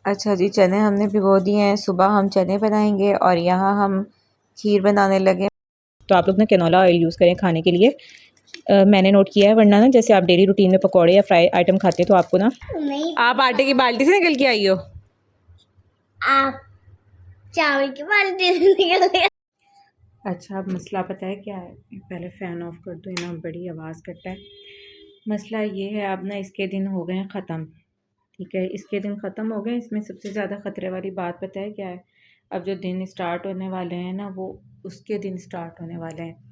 अच्छा जी, चने हमने भिगो दिए हैं। सुबह हम चने बनाएंगे और यहाँ हम खीर बनाने लगे। तो आप लोग ना कैनोला ऑयल यूज़ करें खाने के लिए। मैंने नोट किया है, वरना ना जैसे आप डेली रूटीन में पकौड़े या फ्राई आइटम खाते हैं तो आपको ना आप आटे की बाल्टी से निकल के आई हो, आप चावल की बाल्टी से निकल गए। अच्छा अब मसला पता है क्या है, पहले फ़ैन ऑफ कर दो, ना बड़ी आवाज़ करता है। मसला ये है, अब ना इसके दिन हो गए हैं ख़त्म। ठीक है, इसके दिन ख़त्म हो गए। इसमें सबसे ज़्यादा ख़तरे वाली बात पता है क्या है, अब जो दिन स्टार्ट होने वाले हैं ना, वो उसके दिन स्टार्ट होने वाले हैं।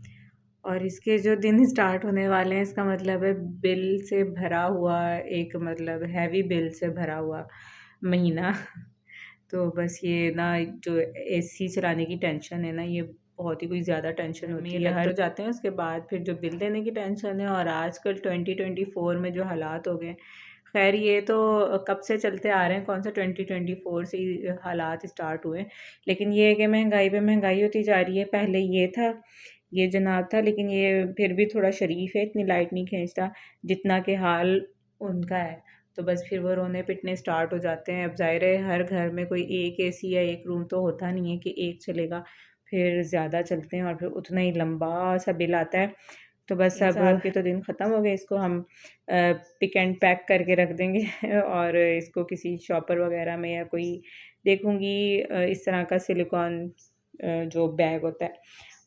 और इसके जो दिन स्टार्ट होने वाले हैं, इसका मतलब है बिल से भरा हुआ, एक मतलब हैवी बिल से भरा हुआ महीना। तो बस ये ना जो एसी चलाने की टेंशन है ना, ये बहुत ही कोई ज़्यादा टेंशन होती है। हर जाते हैं उसके बाद फिर जो बिल देने की टेंशन है। और आजकल 2024 में जो हालात हो गए, खैर ये तो कब से चलते आ रहे हैं, कौन सा 2024 से ही हालात स्टार्ट हुए, लेकिन ये है कि महंगाई पे महंगाई होती जा रही है। पहले ये था, ये जनाब था, लेकिन ये फिर भी थोड़ा शरीफ है, इतनी लाइट नहीं खींचता जितना कि हाल उनका है। तो बस फिर वो रोने पिटने स्टार्ट हो जाते हैं। अब ज़ाहिर है हर घर में कोई एक एसी या एक रूम तो होता नहीं है कि एक चलेगा, फिर ज़्यादा चलते हैं और फिर उतना ही लंबा सा बिल आता है। तो बस अब के तो दिन ख़त्म हो गए, इसको हम पिक एंड पैक करके रख देंगे और इसको किसी शॉपर वगैरह में या कोई देखूँगी इस तरह का सिलिकॉन जो बैग होता है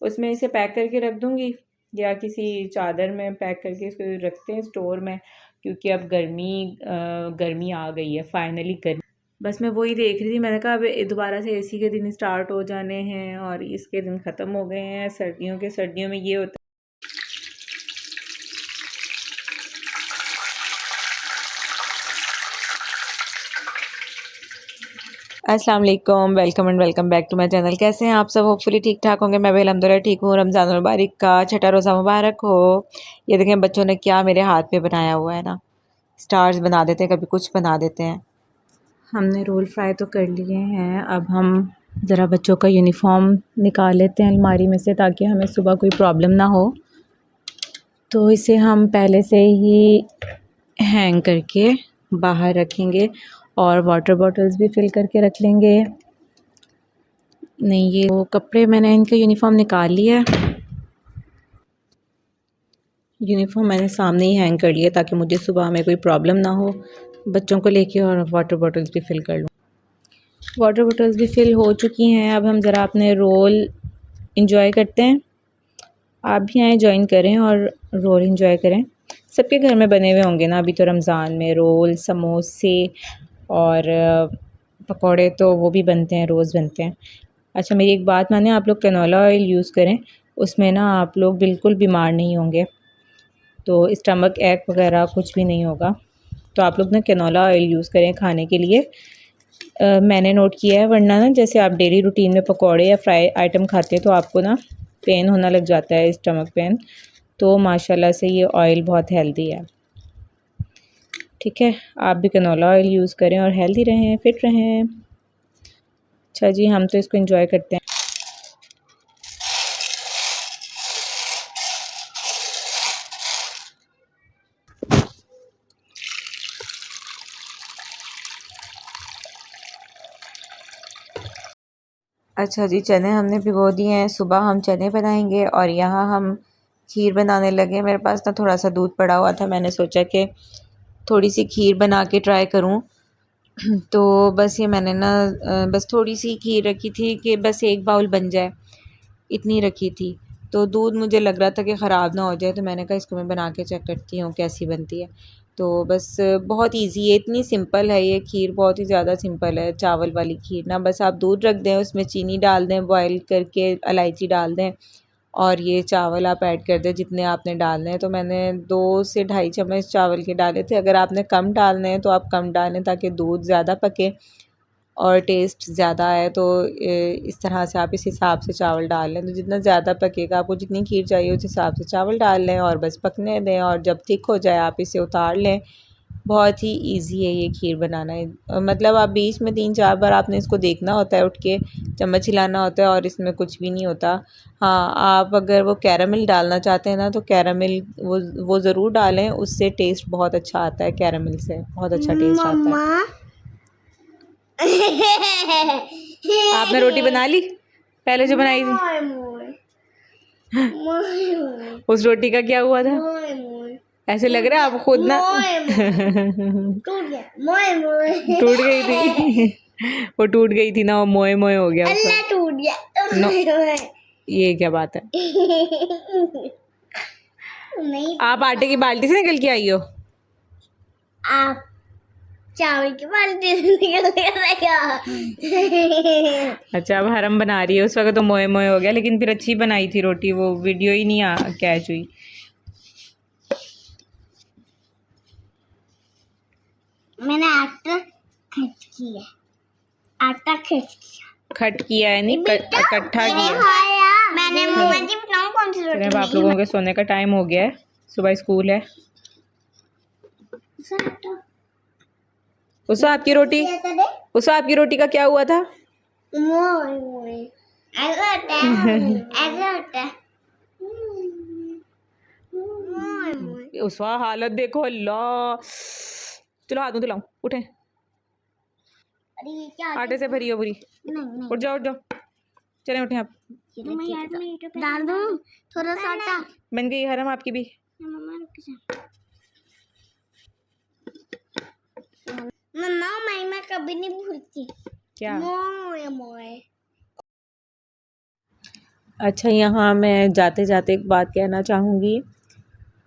उसमें इसे पैक करके रख दूँगी, या किसी चादर में पैक करके इसको रखते हैं स्टोर में, क्योंकि अब गर्मी आ गई है फाइनली। गर्मी बस मैं वही देख रही थी, मैंने कहा अब दोबारा से एसी के दिन स्टार्ट हो जाने हैं और इसके दिन ख़त्म हो गए हैं। सर्दियों में ये होता है। अस्सलाम वालेकुम, welcome and welcome back to my channel. कैसे हैं आप सब? होपफुली ठीक ठाक होंगे। मैं भी अल्हम्दुलिल्लाह ठीक हूँ। रमज़ान मुबारक का छठा रोज़ा मुबारक हो। ये देखें बच्चों ने क्या मेरे हाथ पे बनाया हुआ है ना, स्टार्स बना देते हैं, कभी कुछ बना देते हैं। हमने रोल फ्राई तो कर लिए हैं, अब हम ज़रा बच्चों का यूनिफॉर्म निकाल लेते हैं अलमारी में से, ताकि हमें सुबह कोई प्रॉब्लम ना हो। तो इसे हम पहले से ही हैंग करके बाहर रखेंगे और वाटर बॉटल्स भी फिल करके रख लेंगे। नहीं, ये वो कपड़े मैंने इनका यूनिफॉर्म निकाल लिया है। यूनिफॉर्म मैंने सामने ही हैंग कर लिया ताकि मुझे सुबह में कोई प्रॉब्लम ना हो बच्चों को लेके, और वाटर बॉटल्स भी फ़िल कर लूँ। वाटर बॉटल्स भी फ़िल हो चुकी हैं। अब हम ज़रा अपने रोल इंजॉय करते हैं। आप भी आएँ, जॉइन करें और रोल इंजॉय करें। सबके घर में बने हुए होंगे ना, अभी तो रमज़ान में रोल, समोसे और पकौड़े तो वो भी बनते हैं, रोज़ बनते हैं। अच्छा मेरी एक बात माने, आप लोग कैनोला ऑयल यूज़ करें, उसमें ना आप लोग बिल्कुल बीमार नहीं होंगे, तो स्टमक एक वगैरह कुछ भी नहीं होगा। तो आप लोग ना कैनोला ऑयल यूज़ करें खाने के लिए। मैंने नोट किया है, वरना ना जैसे आप डेली रूटीन में पकौड़े या फ्राई आइटम खाते हैं तो आपको ना पेन होना लग जाता है, स्टमक पेन। तो माशाल्लाह से ये ऑयल बहुत हेल्दी है। ठीक है, आप भी कैनोला ऑयल यूज़ करें और हेल्दी रहें, फिट रहें। अच्छा जी, हम तो इसको एंजॉय करते हैं। अच्छा जी, चने हमने भिगो दिए हैं। सुबह हम चने बनाएंगे और यहाँ हम खीर बनाने लगे। मेरे पास ना थोड़ा सा दूध पड़ा हुआ था, मैंने सोचा कि थोड़ी सी खीर बना के ट्राई करूँ। तो बस ये मैंने ना बस थोड़ी सी खीर रखी थी कि बस एक बाउल बन जाए, इतनी रखी थी। तो दूध मुझे लग रहा था कि ख़राब ना हो जाए, तो मैंने कहा इसको मैं बना के चेक करती हूँ कैसी बनती है। तो बस बहुत इजी है, इतनी सिंपल है ये खीर, बहुत ही ज़्यादा सिंपल है। चावल वाली खीर ना, बस आप दूध रख दें, उसमें चीनी डाल दें, बॉयल करके इलायची डाल दें और ये चावल आप ऐड कर दें जितने आपने डालने हैं। तो मैंने 2 से ढाई चम्मच चावल के डाले थे। अगर आपने कम डालने हैं तो आप कम डालें, ताकि दूध ज़्यादा पके और टेस्ट ज़्यादा आए। तो इस तरह से आप इस हिसाब से चावल डाल लें। तो जितना ज़्यादा पकेगा, आपको जितनी खीर चाहिए उस हिसाब से चावल डाल लें और बस पकने दें, और जब थिक हो जाए आप इसे उतार लें। बहुत ही इजी है ये खीर बनाना है। मतलब आप बीच में 3-4 बार आपने इसको देखना होता है, उठ के चम्मच हिलाना होता है, और इसमें कुछ भी नहीं होता। हाँ, आप अगर वो कैरामिल डालना चाहते हैं ना, तो कैरामिल वो ज़रूर डालें, उससे टेस्ट बहुत अच्छा आता है। कैरामिल से बहुत अच्छा टेस्ट आता है। आपने रोटी बना ली पहले जो बनाई थी? मोए मोए मोए मोए उस रोटी का क्या हुआ था? मोए मोए ऐसे लग रहा है आप खुद ना टूट गया मोए मोए टूट गई थी वो टूट गई थी ना, वो मोए मोए हो गया उसका। अल्लाह टूट गया नो, ये क्या बात है? नहीं आप आटे की बाल्टी से निकल के आई हो? आप चावल की बाल्टी से निकल गया अच्छा, अब हरम बना रही है। उस वक्त तो मोए मोए हो गया, लेकिन फिर अच्छी बनाई थी रोटी, वो वीडियो ही नहीं कैच हुई। मैंने आटा खट किया आटा खट किया खट किया है नहीं, इकट्ठा किया। मैंने मम्मा जी बताऊं कौन सी रोटी अब आप लोगों के सोने का टाइम हो गया है, सुबह स्कूल है। उस आपकी रोटी, उस आपकी रोटी का क्या हुआ था? मोए मोए ऐसा होता है ऐसा होता है मोए मोए उस हालत देखो, अल्लाह। चलो हाथ धुलाऊं, उठे। अरे ये क्या आटे से भरी हो पूरी। नहीं उठ जाओ उठ जाओ, चले उठे आप। डाल दूं थोड़ा सा आटा बन गई हरम आपकी भी। मम्मा रुक जा मम्मा मैं कभी नहीं भूलती क्या? मोए मोए अच्छा, यहाँ मैं जाते जाते एक बात कहना चाहूँगी।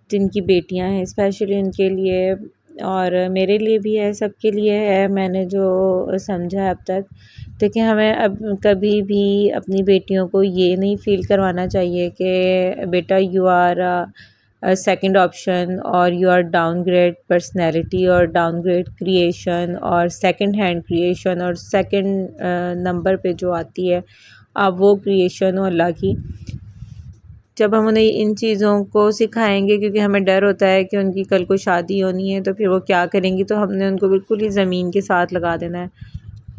जिनकी बेटियाँ हैं स्पेशली उनके लिए, और मेरे लिए भी है, सबके लिए है। मैंने जो समझा है अब तक, देखिए हमें अब कभी भी अपनी बेटियों को ये नहीं फ़ील करवाना चाहिए कि बेटा यू आर सेकंड ऑप्शन, और यू आर डाउनग्रेड पर्सनैलिटी और डाउनग्रेड क्रिएशन और सेकंड हैंड क्रिएशन, और सेकंड नंबर पे जो आती है अब वो क्रिएशन हो अल्लाह की। जब हम उन्हें इन चीज़ों को सिखाएंगे, क्योंकि हमें डर होता है कि उनकी कल को शादी होनी है तो फिर वो क्या करेंगी, तो हमने उनको बिल्कुल ही ज़मीन के साथ लगा देना है।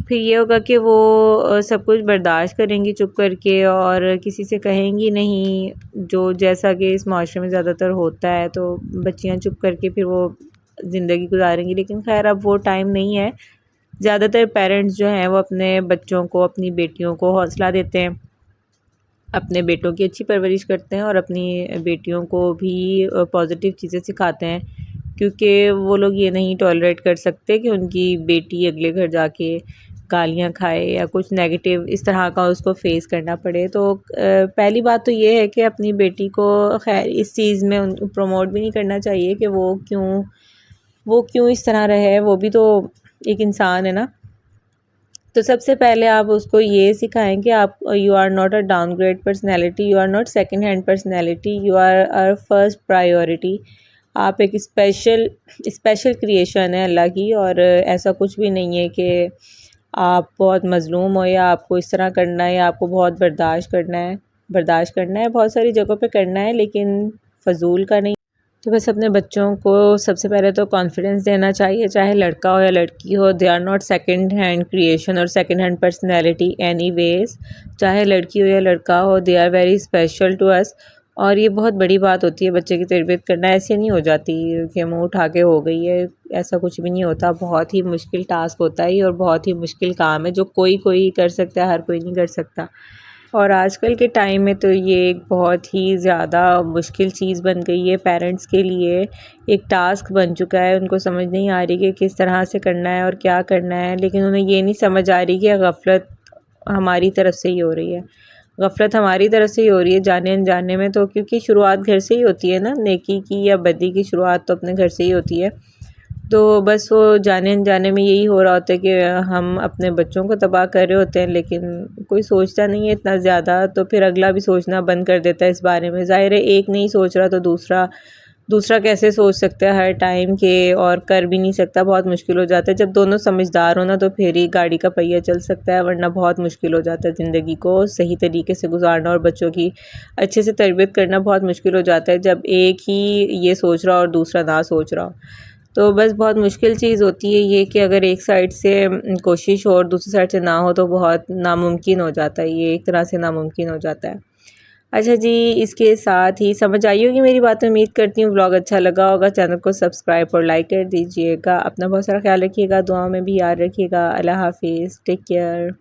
फिर ये होगा कि वो सब कुछ बर्दाश्त करेंगी चुप करके और किसी से कहेंगी नहीं, जो जैसा कि इस माशरे में ज़्यादातर होता है। तो बच्चियाँ चुप करके फिर वो ज़िंदगी गुजारेंगी। लेकिन खैर अब वो टाइम नहीं है। ज़्यादातर पेरेंट्स जो हैं वो अपने बच्चों को, अपनी बेटियों को हौसला देते हैं, अपने बेटों की अच्छी परवरिश करते हैं और अपनी बेटियों को भी पॉजिटिव चीज़ें सिखाते हैं, क्योंकि वो लोग ये नहीं टॉलरेट कर सकते कि उनकी बेटी अगले घर जाके गालियाँ खाए या कुछ नेगेटिव इस तरह का उसको फेस करना पड़े। तो पहली बात तो ये है कि अपनी बेटी को खैर इस चीज़ में उन प्रमोट भी नहीं करना चाहिए कि वो क्यों इस तरह रहे, वो भी तो एक इंसान है ना। तो सबसे पहले आप उसको ये सिखाएं कि आप you are not a downgrade personality, you are not second hand personality, you are our first priority. आप एक स्पेशल क्रिएशन है अल्लाह की, और ऐसा कुछ भी नहीं है कि आप बहुत मज़लूम हो या आपको इस तरह करना है या आपको बहुत बर्दाश्त करना है बहुत सारी जगहों पे करना है, लेकिन फ़जूल का नहीं। तो बस अपने बच्चों को सबसे पहले तो कॉन्फिडेंस देना चाहिए, चाहे लड़का हो या लड़की हो। They are not second hand creation और सेकंड हैंड पर्सनैलिटी एनीवेज। चाहे लड़की हो या लड़का हो, they are very special to us. और ये बहुत बड़ी बात होती है बच्चे की तरबियत करना। ऐसे नहीं हो जाती कि मुँह उठा के हो गई है, ऐसा कुछ भी नहीं होता। बहुत ही मुश्किल टास्क होता है और बहुत ही मुश्किल काम है जो कोई कर सकता है, हर कोई नहीं कर सकता। और आजकल के टाइम में तो ये एक बहुत ही ज़्यादा मुश्किल चीज़ बन गई है पेरेंट्स के लिए, एक टास्क बन चुका है। उनको समझ नहीं आ रही कि किस तरह से करना है और क्या करना है, लेकिन उन्हें ये नहीं समझ आ रही कि गफलत हमारी तरफ से ही हो रही है। गफलत हमारी तरफ से ही हो रही है जाने अनजाने में। तो क्योंकि शुरुआत घर से ही होती है ना, नेकी की या बदी की शुरुआत तो अपने घर से ही होती है। तो बस वो जाने अनजाने में यही हो रहा होता है कि हम अपने बच्चों को तबाह कर रहे होते हैं, लेकिन कोई सोचता नहीं है इतना ज़्यादा। तो फिर अगला भी सोचना बंद कर देता है इस बारे में। ज़ाहिर है एक नहीं सोच रहा तो दूसरा कैसे सोच सकता है हर टाइम के, और कर भी नहीं सकता। बहुत मुश्किल हो जाता है जब दोनों समझदार हो ना, तो फिर ही गाड़ी का पहिया चल सकता है, वरना बहुत मुश्किल हो जाता है ज़िंदगी को सही तरीके से गुजारना और बच्चों की अच्छे से तरबियत करना बहुत मुश्किल हो जाता है जब एक ही ये सोच रहा और दूसरा ना सोच रहा हो। तो बस बहुत मुश्किल चीज़ होती है ये कि अगर एक साइड से कोशिश हो और दूसरी साइड से ना हो तो बहुत नामुमकिन हो जाता है, ये एक तरह से नामुमकिन हो जाता है। अच्छा जी, इसके साथ ही समझ आई होगी मेरी बात। उम्मीद करती हूँ व्लॉग अच्छा लगा होगा। चैनल को सब्सक्राइब और लाइक कर दीजिएगा। अपना बहुत सारा ख्याल रखिएगा, दुआओं में भी याद रखिएगा। अल्लाह हाफिज़, टेक केयर।